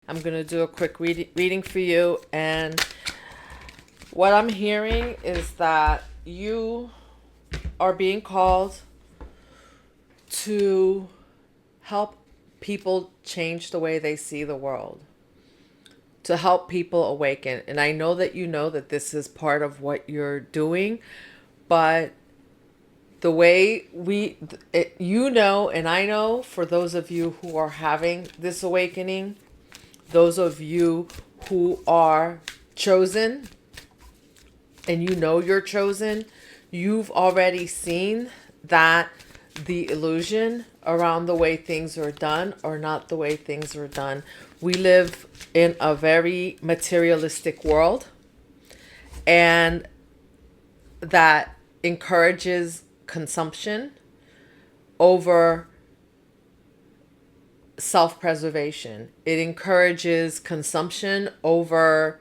I'm going to do a quick reading for you. And what I'm hearing is that you are being called to help people change the way they see the world, to help people awaken. And I know that you know that this is part of what you're doing, but the way you know, and I know, for those of you who are having this awakening, those of you who are chosen, and you know you're chosen, you've already seen that the illusion around the way things are done or not the way things are done. We live in a very materialistic world, and that encourages consumption over self-preservation. It encourages consumption over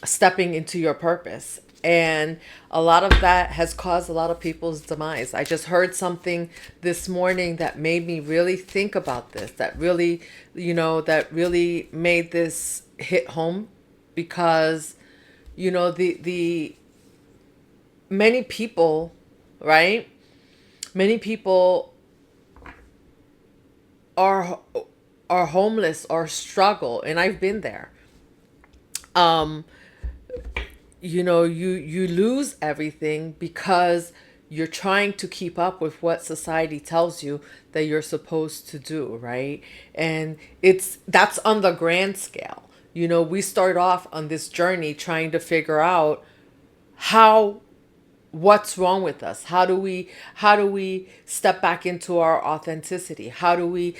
stepping into your purpose. And a lot of that has caused a lot of people's demise. I just heard something this morning that made me really think about this, that really, that really made this hit home, because, the many people, right? Many people are homeless or struggle, and I've been there. Um, you lose everything because you're trying to keep up with what society tells you that you're supposed to do, right? And that's on the grand scale. We start off on this journey trying to figure out how what's wrong with us. How do we step back into our authenticity? How do we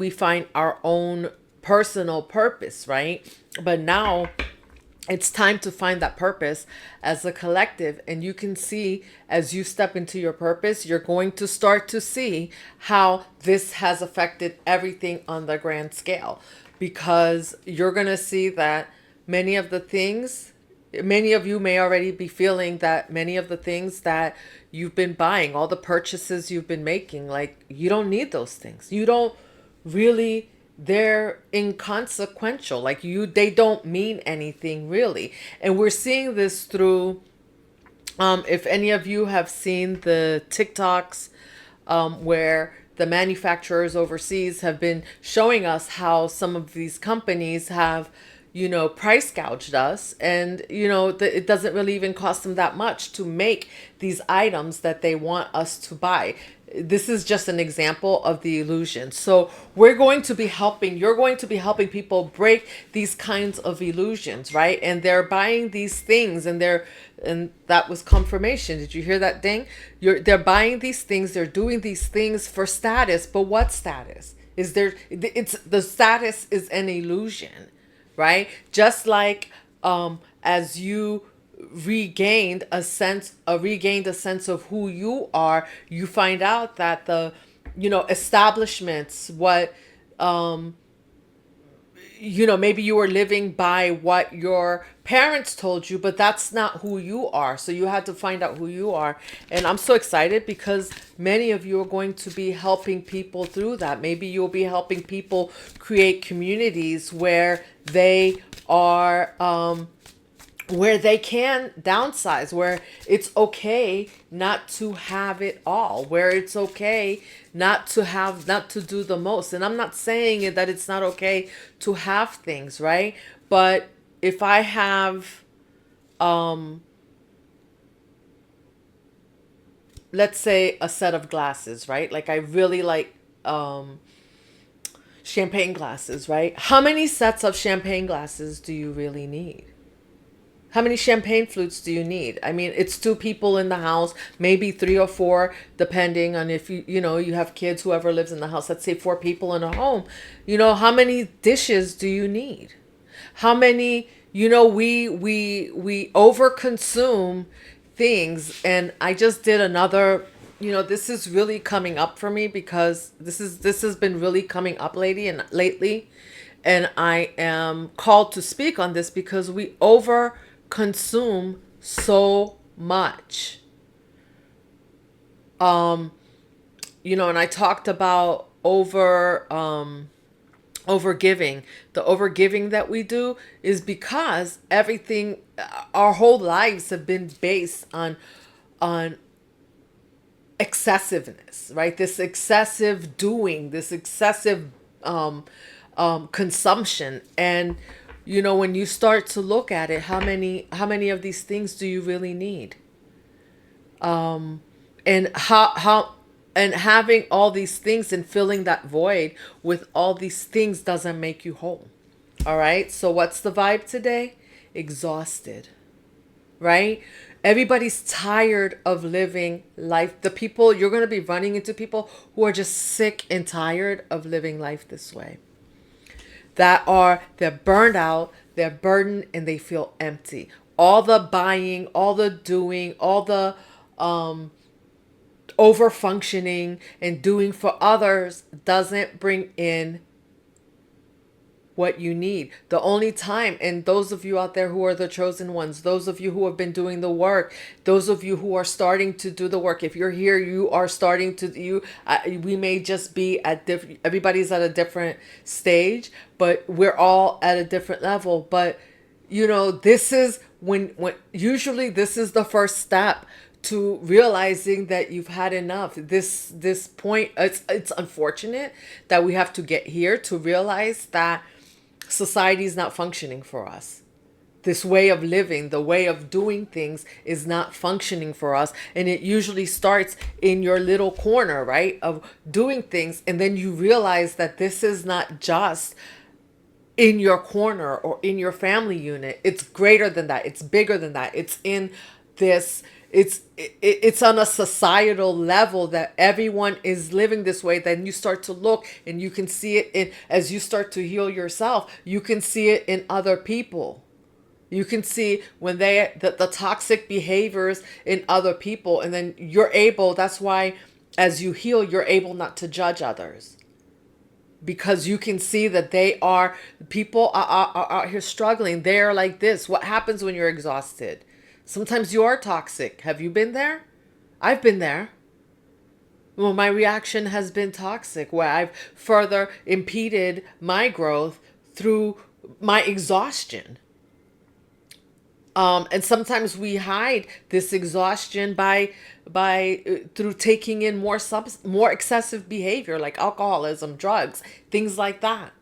find our own personal purpose, right? But now it's time to find that purpose as a collective. And you can see, as you step into your purpose, you're going to start to see how this has affected everything on the grand scale, because you're going to see that many of the things, many of you may already be feeling that many of the things that you've been buying, all the purchases you've been making, like, you don't need those things. You don't really, they're inconsequential. Like, they don't mean anything really. And we're seeing this through, if any of you have seen the TikToks, where the manufacturers overseas have been showing us how some of these companies have, price gouged us. And, it doesn't really even cost them that much to make these items that they want us to buy. This is just an example of the illusion. So you're going to be helping people break these kinds of illusions, right? And they're buying these things, and that was confirmation. Did you hear that ding? They're buying these things, they're doing these things for status, but what status? It's the status is an illusion, right? Just like, as you regained a sense of who you are, you find out that the, establishments, what, maybe you were living by what your parents told you, but that's not who you are. So you had to find out who you are. And I'm so excited because many of you are going to be helping people through that. Maybe you'll be helping people create communities where they are, where they can downsize, where it's okay not to have it all, where it's okay not to do the most. And I'm not saying that it's not okay to have things, right? But if I have, let's say, a set of glasses, right? Like, I really like, champagne glasses, right? How many sets of champagne glasses do you really need? How many champagne flutes do you need? I mean, it's two people in the house, maybe three or four, depending on if you have kids, whoever lives in the house. Let's say four people in a home. How many dishes do you need? How many, we overconsume things. And I just did another, this is really coming up for me, because this has been really coming up lately. And I am called to speak on this because we over consume so much. And I talked about overgiving. The overgiving that we do is because everything, our whole lives have been based on excessiveness, right? This excessive doing, this excessive consumption. And when you start to look at it, how many of these things do you really need? And how and having all these things and filling that void with all these things doesn't make you whole. All right? So what's the vibe today? Exhausted, right? Everybody's tired of living life. The people, you're going to be running into people who are just sick and tired of living life this way. They're burned out, they're burdened, and they feel empty. All the buying, all the doing, all the over functioning and doing for others doesn't bring in what you need. The only time, and those of you out there who are the chosen ones, those of you who have been doing the work, those of you who are starting to do the work, if you're here, you are starting to, we may just be at different, everybody's at a different stage, but we're all at a different level. But this is when usually this is the first step to realizing that you've had enough. This point, it's unfortunate that we have to get here to realize that society is not functioning for us. This way of living, the way of doing things is not functioning for us. And it usually starts in your little corner, right? Of doing things. And then you realize that this is not just in your corner or in your family unit. It's greater than that. It's bigger than that. It's in this, it's on a societal level that everyone is living this way. Then you start to look and you can see it in, as you start to heal yourself, you can see it in other people. You can see when the toxic behaviors in other people, and then you're able, that's why as you heal, you're able not to judge others. Because you can see that people are out here struggling. They're like this. What happens when you're exhausted? Sometimes you are toxic. Have you been there? I've been there. Well, my reaction has been toxic, where I've further impeded my growth through my exhaustion. And sometimes we hide this exhaustion by through taking in more excessive behavior like alcoholism, drugs, things like that.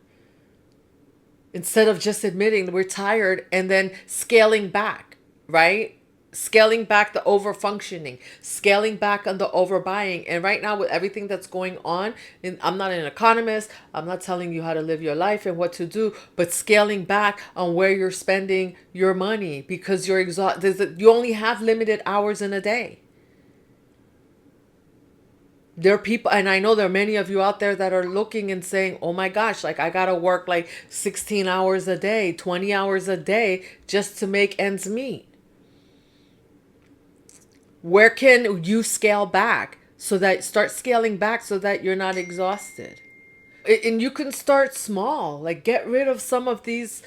Instead of just admitting that we're tired and then scaling back, right? Scaling back the over functioning, scaling back on the overbuying. And right now with everything that's going on, and I'm not an economist, I'm not telling you how to live your life and what to do, but scaling back on where you're spending your money because you're exhausted. You only have limited hours in a day. There are people, and I know there are many of you out there that are looking and saying, oh my gosh, like I gotta work like 16 hours a day, 20 hours a day just to make ends meet. Where can you scale back start scaling back so that you're not exhausted? And you can start small, like get rid of some of these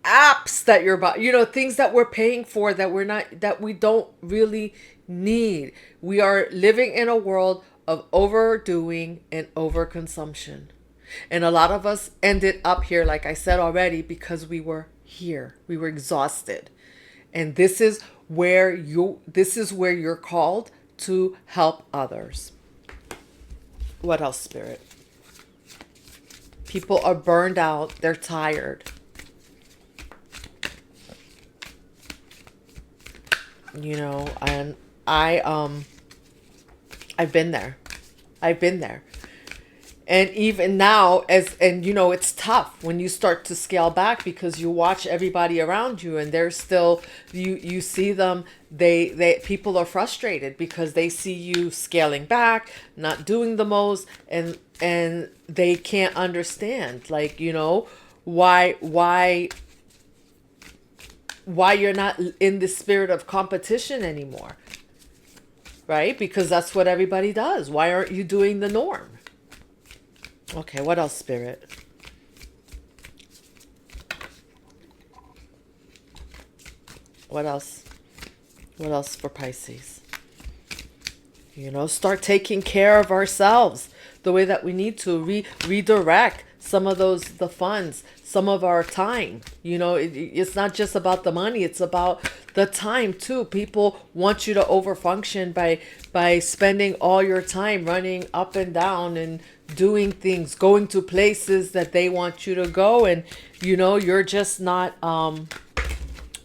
apps that you're about, things that we're paying for that we don't really need. We are living in a world of overdoing and overconsumption. And a lot of us ended up here, like I said already, because we were here. We were exhausted. And this is where you're called to help others. What else, Spirit? People are burned out. They're tired. And I've been there. And even now, it's tough when you start to scale back because you watch everybody around you and they're still, you see them, people are frustrated because they see you scaling back, not doing the most, and they can't understand, like, why you're not in the spirit of competition anymore, right? Because that's what everybody does. Why aren't you doing the norm? Okay, what else, Spirit? What else? What else for Pisces? Start taking care of ourselves the way that we need to. Redirect the funds, some of our time. It's not just about the money, it's about the time too. People want you to overfunction by spending all your time running up and down and doing things, going to places that they want you to go, and you're just not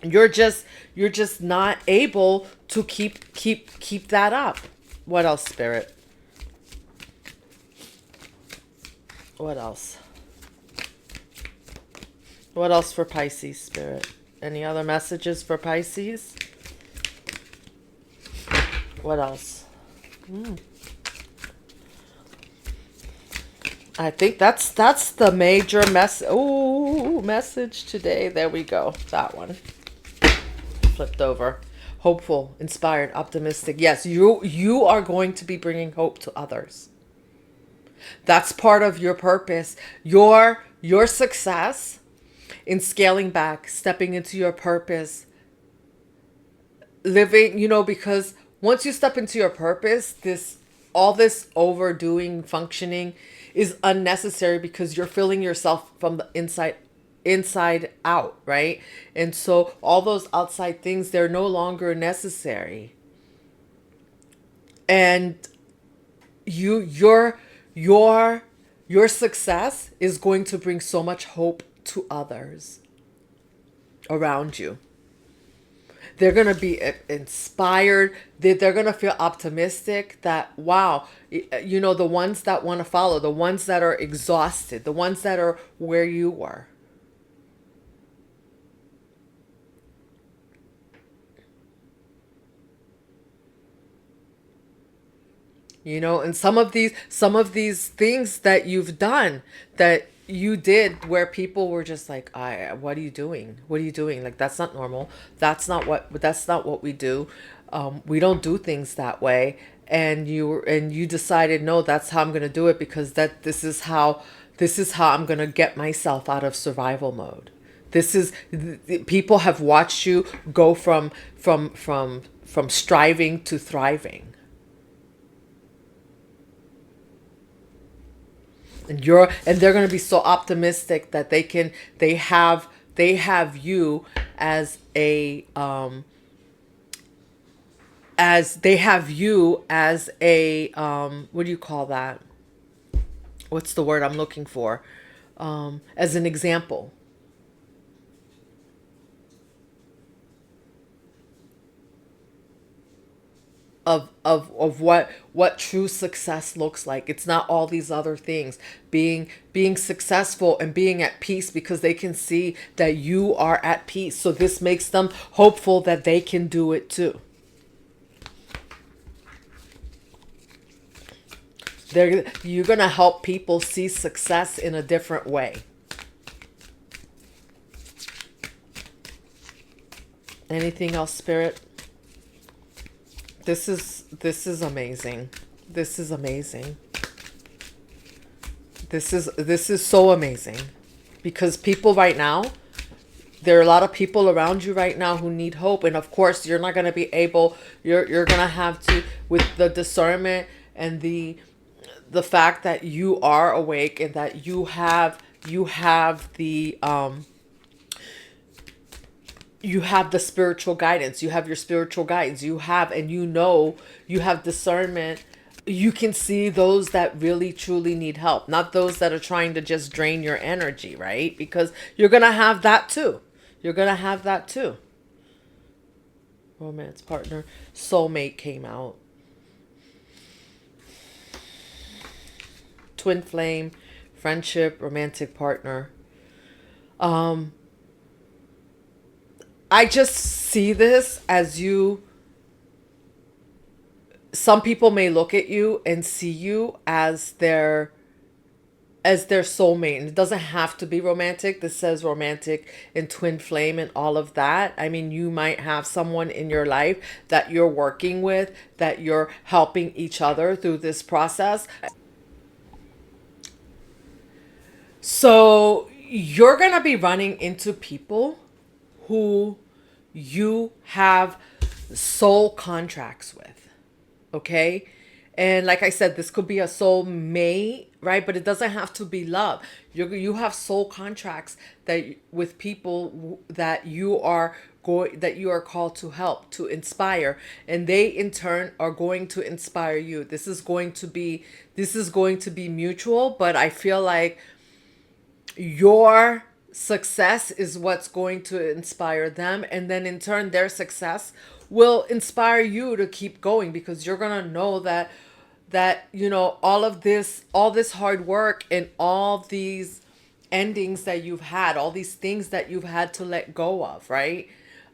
you're just not able to keep that up. What else, Spirit? What else? What else for Pisces, Spirit? Any other messages for Pisces? What else? I think that's the major message today. There we go. That one. Flipped over. Hopeful, inspired, optimistic. Yes, you are going to be bringing hope to others. That's part of your purpose. Your success in scaling back, stepping into your purpose, living, because once you step into your purpose, all this overdoing, functioning is unnecessary, because you're filling yourself from the inside out, right? And so all those outside things, they're no longer necessary. And your success is going to bring so much hope to others around you. They're going to be inspired. They're going to feel optimistic that, wow, the ones that want to follow, the ones that are exhausted, the ones that are where you were. And some of these things that you've done, that you did, where people were just like, what are you doing? What are you doing? Like, that's not normal. That's not what we do. We don't do things that way. And you decided, no, that's how I'm going to do it, because this is how I'm going to get myself out of survival mode. People have watched you go from striving to thriving. And they're going to be so optimistic that they have you as a what do you call that? What's the word I'm looking for? As an example. Of what true success looks like. It's not all these other things. Being successful and being at peace, because they can see that you are at peace. So this makes them hopeful that they can do it too. You're going to help people see success in a different way. Anything else, Spirit? This is amazing. This is amazing. This is so amazing, because people right now, there are a lot of people around you right now who need hope, and of course you're not going to be able. You're going to have to, with the discernment and the fact that you are awake, and that you have the you have the spiritual guidance. You have your spiritual guides. You have discernment. You can see those that really truly need help, not those that are trying to just drain your energy, right? Because you're going to have that too. Romance partner, soulmate came out. Twin flame, friendship, romantic partner. I just see this as some people may look at you and see you as their soulmate. And it doesn't have to be romantic. This says romantic and twin flame and all of that. I mean, you might have someone in your life that you're working with, that you're helping each other through this process. So you're going to be running into people who you have soul contracts with, okay? And like I said, this could be a soul mate, right? But it doesn't have to be love. You have soul contracts that with people that you are that you are called to help, to inspire, and they in turn are going to inspire you. This is going to be mutual, but I feel like your success is what's going to inspire them, and then in turn their success will inspire you to keep going, because you're going to know that all this hard work and all these endings that you've had, all these things that you've had to let go of, right,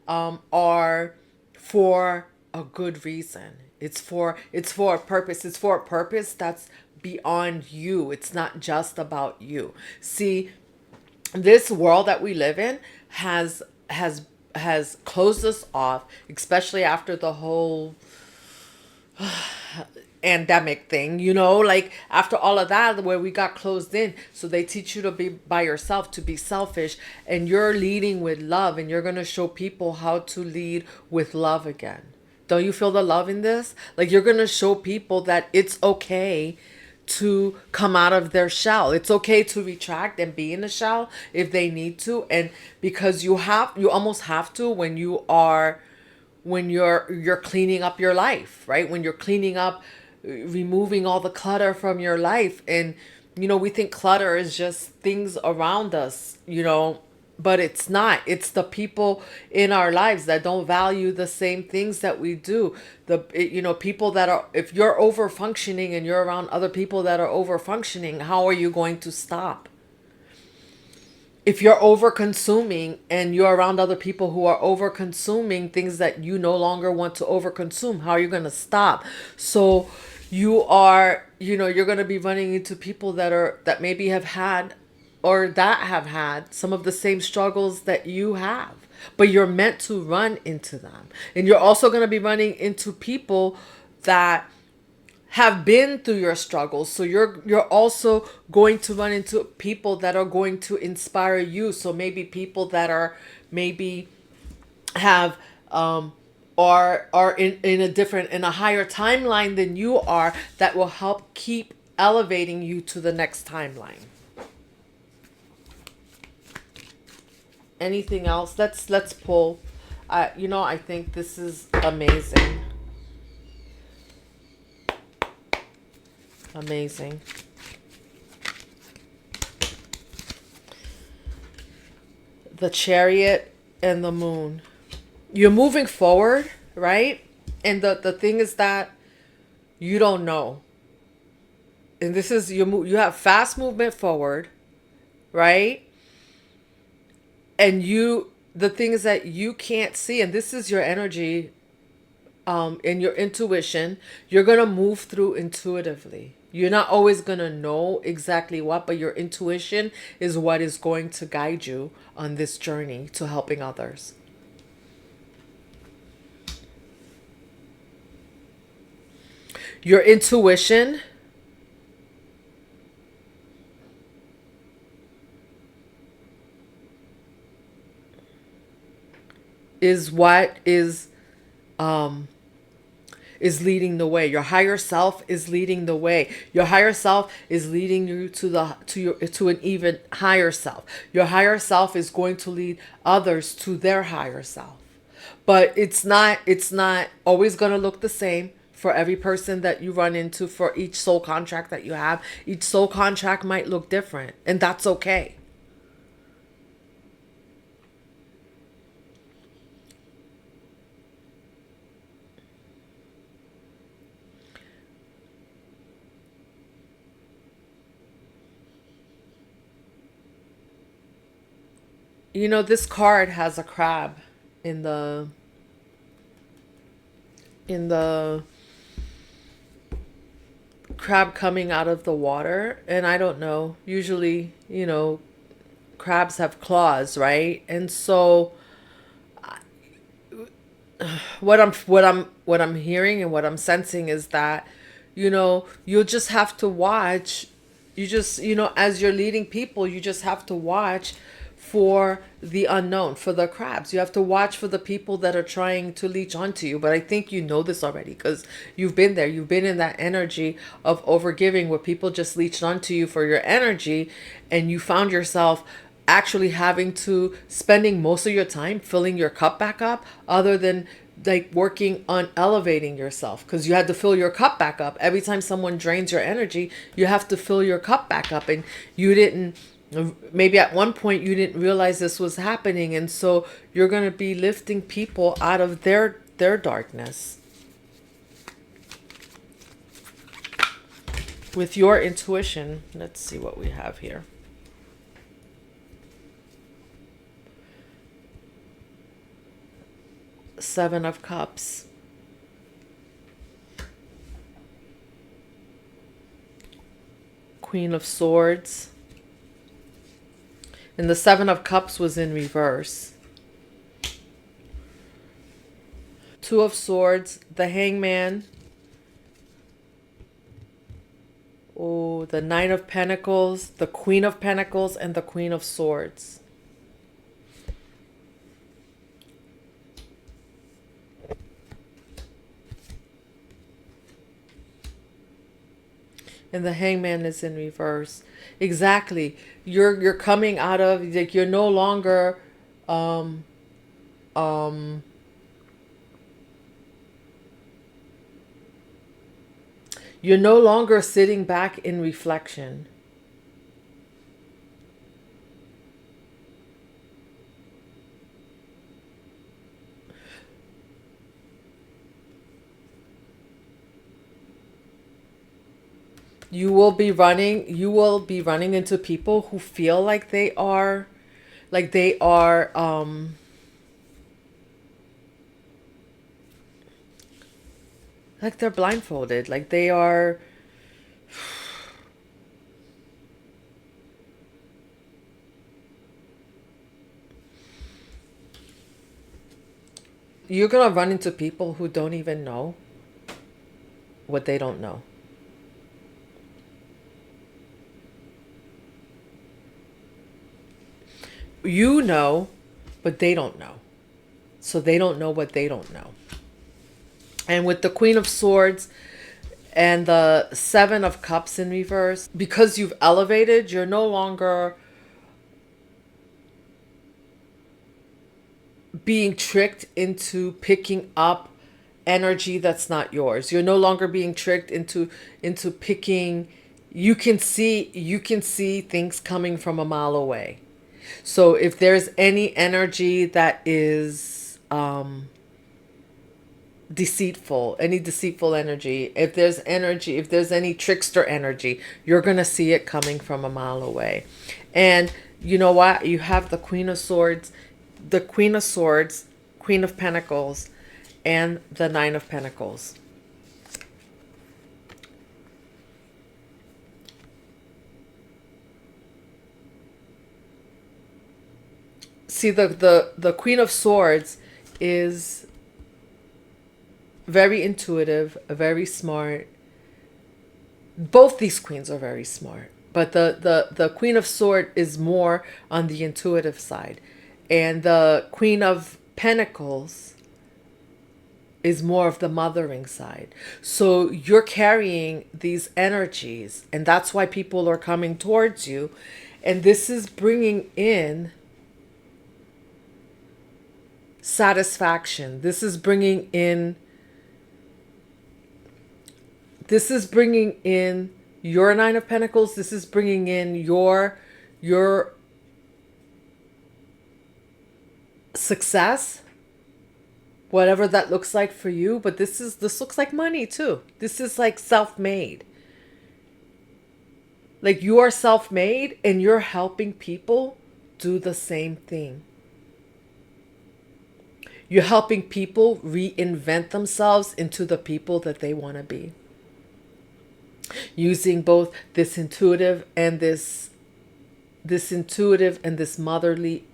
are for a good reason. It's for a purpose. It's for a purpose that's beyond you. It's not just about you. See, this world that we live in has closed us off, especially after the whole pandemic thing, like after all of that, where we got closed in. So they teach you to be by yourself, to be selfish, and you're leading with love, and you're going to show people how to lead with love again. Don't you feel the love in this? Like, you're going to show people that it's okay to come out of their shell. It's okay to retract and be in the shell if they need to. And because you almost have to when you're cleaning up your life, right? When you're cleaning up, removing all the clutter from your life. And we think clutter is just things around us, but it's not. It's the people in our lives that don't value the same things that we do. People that are, if you're over functioning and you're around other people that are over functioning, how are you going to stop? If you're over consuming and you're around other people who are over consuming things that you no longer want to over consume, how are you going to stop? So you're going to be running into people that maybe have had, or that have had some of the same struggles that you have, but you're meant to run into them. And you're also going to be running into people that have been through your struggles. So you're also going to run into people that are going to inspire you. So maybe people that are maybe have are in a higher timeline than you are, that will help keep elevating you to the next timeline. Anything else? Let's pull. I think this is amazing. Amazing. The Chariot and the Moon. You're moving forward, right? And the thing is that you don't know. And this is you have fast movement forward, right? And the thing is that you can't see, and this is your energy, and your intuition. You're gonna move through intuitively. You're not always gonna know exactly what, but your intuition is what is going to guide you on this journey to helping others. Your intuition is what is leading the way. Your higher self is leading the way. Your higher self is leading you to an even higher self. Your higher self is going to lead others to their higher self. But it's not always going to look the same for every person that you run into, for each soul contract that you have. Each soul contract might look different, and that's okay. This card has a crab in the crab coming out of the water. And I don't know, usually, crabs have claws, right? And so what I'm hearing and what I'm sensing is that, you'll just have to watch. As you're leading people, you just have to watch for the unknown, for the crabs. You have to watch for the people that are trying to leech onto you. But I think you know this already because you've been there. You've been in that energy of overgiving where people just leeched onto you for your energy, and you found yourself actually having to spending most of your time filling your cup back up, other than like working on elevating yourself, because you had to fill your cup back up. Every time someone drains your energy, you have to fill your cup back up, and you didn't, maybe at one point you didn't realize this was happening, and so you're going to be lifting people out of their darkness with your intuition. Let's see what we have here. Seven of Cups. Queen of Swords. And the Seven of Cups was in reverse. Two of Swords, the Hangman. Oh, the Nine of Pentacles, the Queen of Pentacles, and the Queen of Swords. And the Hangman is in reverse. Exactly. You're coming out of, like, you're no longer you're no longer sitting back in reflection. You will be running into people who feel like they are like they're blindfolded, like they are, you're gonna run into people who don't even know what they don't know. You know, but they don't know. So they don't know what they don't know. And with the Queen of Swords and the Seven of Cups in reverse, because you've elevated, you're no longer being tricked into picking up energy that's not yours. You're no longer being tricked into picking. You can see things coming from a mile away. So if there's any energy that is deceitful, any deceitful energy, if there's any trickster energy, you're going to see it coming from a mile away. And you know what? You have the Queen of Swords, Queen of Pentacles, and the Nine of Pentacles. See, the Queen of Swords is very intuitive, very smart. Both these queens are very smart, but the Queen of Swords is more on the intuitive side, and the Queen of Pentacles is more of the mothering side. So you're carrying these energies, and that's why people are coming towards you, and this is bringing in satisfaction. This is bringing in your Nine of Pentacles. This is bringing in your success, whatever that looks like for you. But this looks like money too. This is like self-made. Like you are self-made and you're helping people do the same thing. You're helping people reinvent themselves into the people that they want to be. Using both this intuitive and this motherly,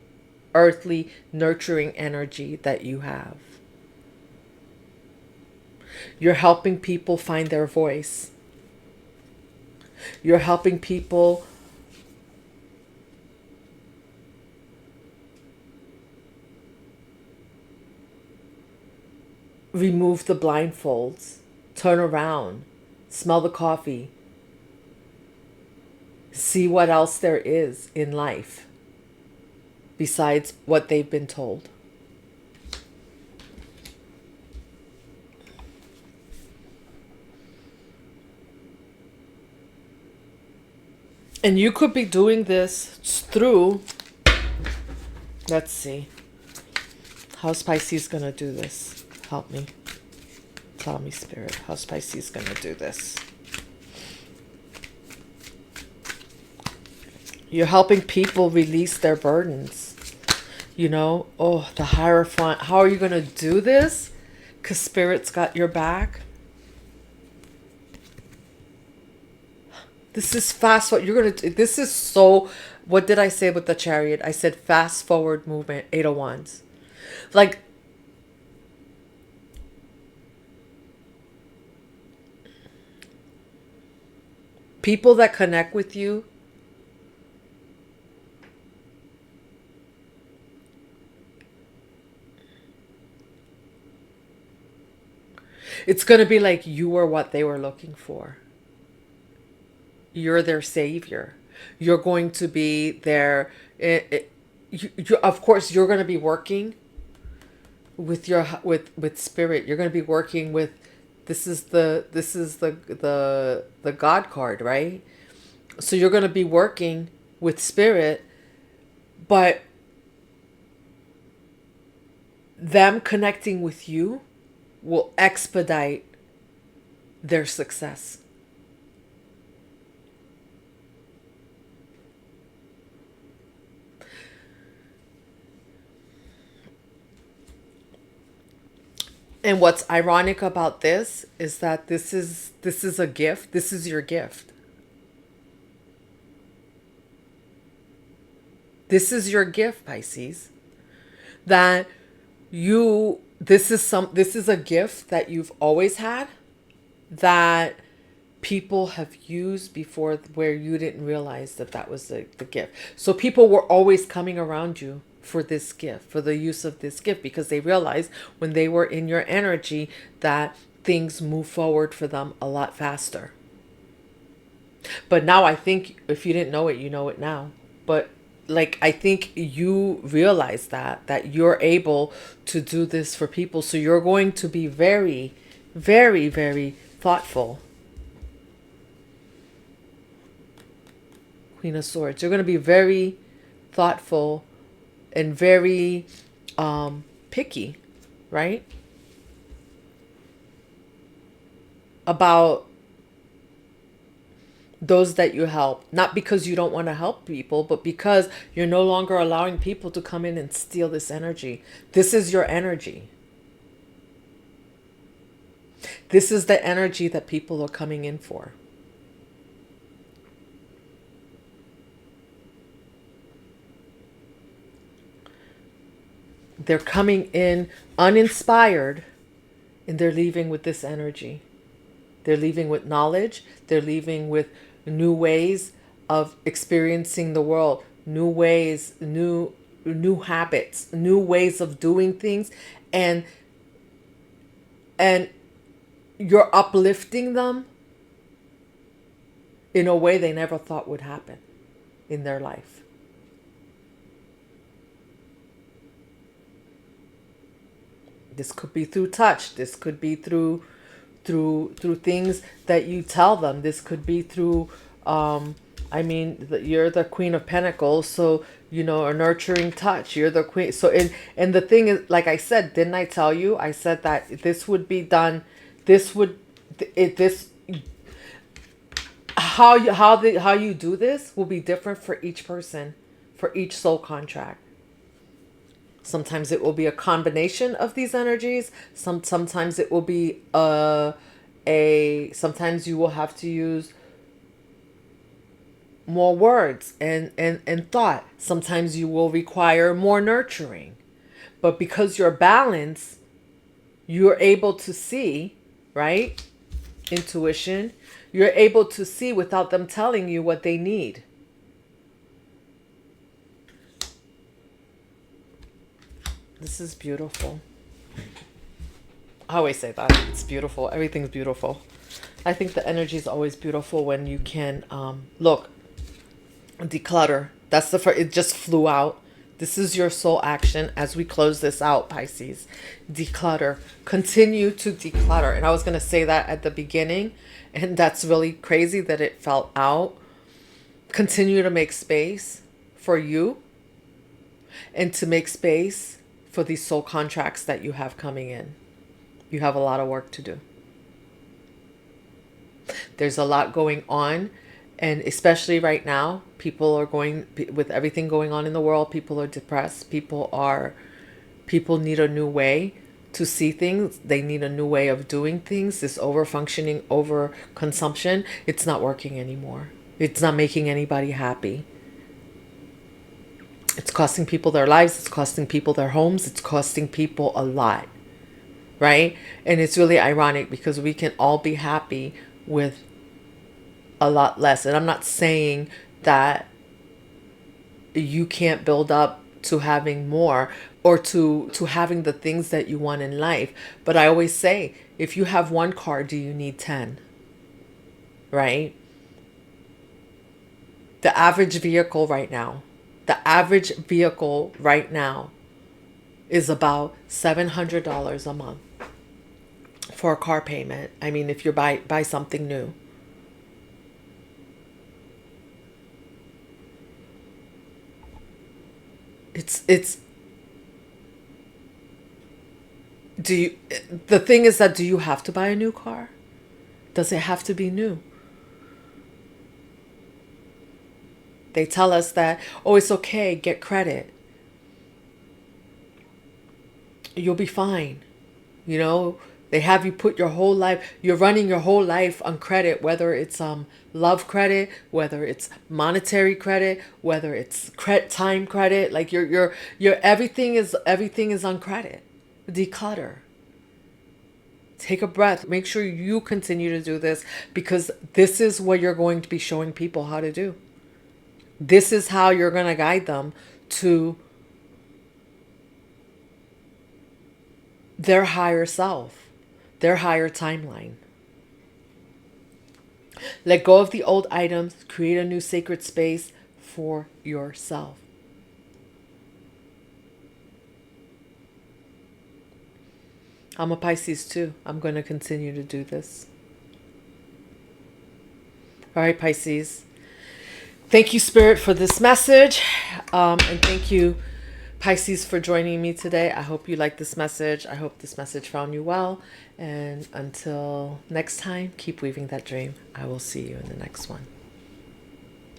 earthly, nurturing energy that you have. You're helping people find their voice. You're helping people remove the blindfolds, turn around, smell the coffee, see what else there is in life besides what they've been told. And you could be doing this through, let's see, how's Pisces going to do this? Help me. Tell me, Spirit, how's Pisces going to do this? You're helping people release their burdens. You know, oh, the Hierophant. How are you going to do this? Because Spirit's got your back. This is fast. What you're going to do. This is so. What did I say with the Chariot? I said fast forward movement, 8 of Wands. Like, people that connect with you, it's going to be like you were what they were looking for. You're their savior. You're going to be their, of course, you're going to be working with your, with Spirit. You're going to be working with, this is the God card, right? So you're going to be working with Spirit, but them connecting with you will expedite their success. And what's ironic about this is that this is a gift. This is your gift. This is your gift, Pisces. That this is a gift that you've always had, that people have used before, where you didn't realize that was the gift. So people were always coming around you for this gift, for the use of this gift, because they realized when they were in your energy that things move forward for them a lot faster. But now I think if you didn't know it, you know it now. But like, I think you realize that you're able to do this for people. So you're going to be very, very, very thoughtful. Queen of Swords. You're going to be very thoughtful and very picky, right? About those that you help. Not because you don't want to help people, but because you're no longer allowing people to come in and steal this energy. This is your energy. This is the energy that people are coming in for. They're coming in uninspired, and they're leaving with this energy. They're leaving with knowledge. They're leaving with new ways of experiencing the world, new ways, new habits, new ways of doing things, and you're uplifting them in a way they never thought would happen in their life. This could be through touch. This could be through things that you tell them. This could be through, you're the Queen of Pentacles, so, you know, a nurturing touch. You're the queen. So, and the thing is, like I said, didn't I tell you? I said that this would be done. How you do this will be different for each person, for each soul contract. Sometimes it will be a combination of these energies. Sometimes it will be sometimes you will have to use more words and thought. Sometimes you will require more nurturing. But because you're balanced, you're able to see, right? Intuition. You're able to see without them telling you what they need. This is beautiful. I always say that. It's beautiful. Everything's beautiful. I think the energy is always beautiful when you can, look, declutter. That's the first, it just flew out. This is your soul action as we close this out, Pisces. Declutter. Continue to declutter. And I was going to say that at the beginning, and that's really crazy that it fell out. Continue to make space for you and to make space for these soul contracts that you have coming in. You have a lot of work to do. There's a lot going on, and especially right now, people are going, with everything going on in the world, people are depressed. People need a new way to see things. They need a new way of doing things. This over functioning, over consumption, it's not working anymore. It's not making anybody happy. It's costing people their lives. It's costing people their homes. It's costing people a lot, right? And it's really ironic because we can all be happy with a lot less. And I'm not saying that you can't build up to having more or to having the things that you want in life. But I always say, if you have one car, do you need 10? Right? The average vehicle right now is about $700 a month for a car payment. I mean, if you buy something new. The thing is that, do you have to buy a new car? Does it have to be new? They tell us that, oh, it's okay, get credit. You'll be fine. You know, they have you put your whole life, you're running your whole life on credit, whether it's love credit, whether it's monetary credit, whether it's time credit, like your everything is on credit. Declutter. Take a breath. Make sure you continue to do this, because this is what you're going to be showing people how to do. This is how you're going to guide them to their higher self, their higher timeline. Let go of the old items. Create a new sacred space for yourself. I'm a Pisces too. I'm going to continue to do this. All right, Pisces. Thank you, Spirit, for this message. And thank you, Pisces, for joining me today. I hope you liked this message. I hope this message found you well. And until next time, keep weaving that dream. I will see you in the next one.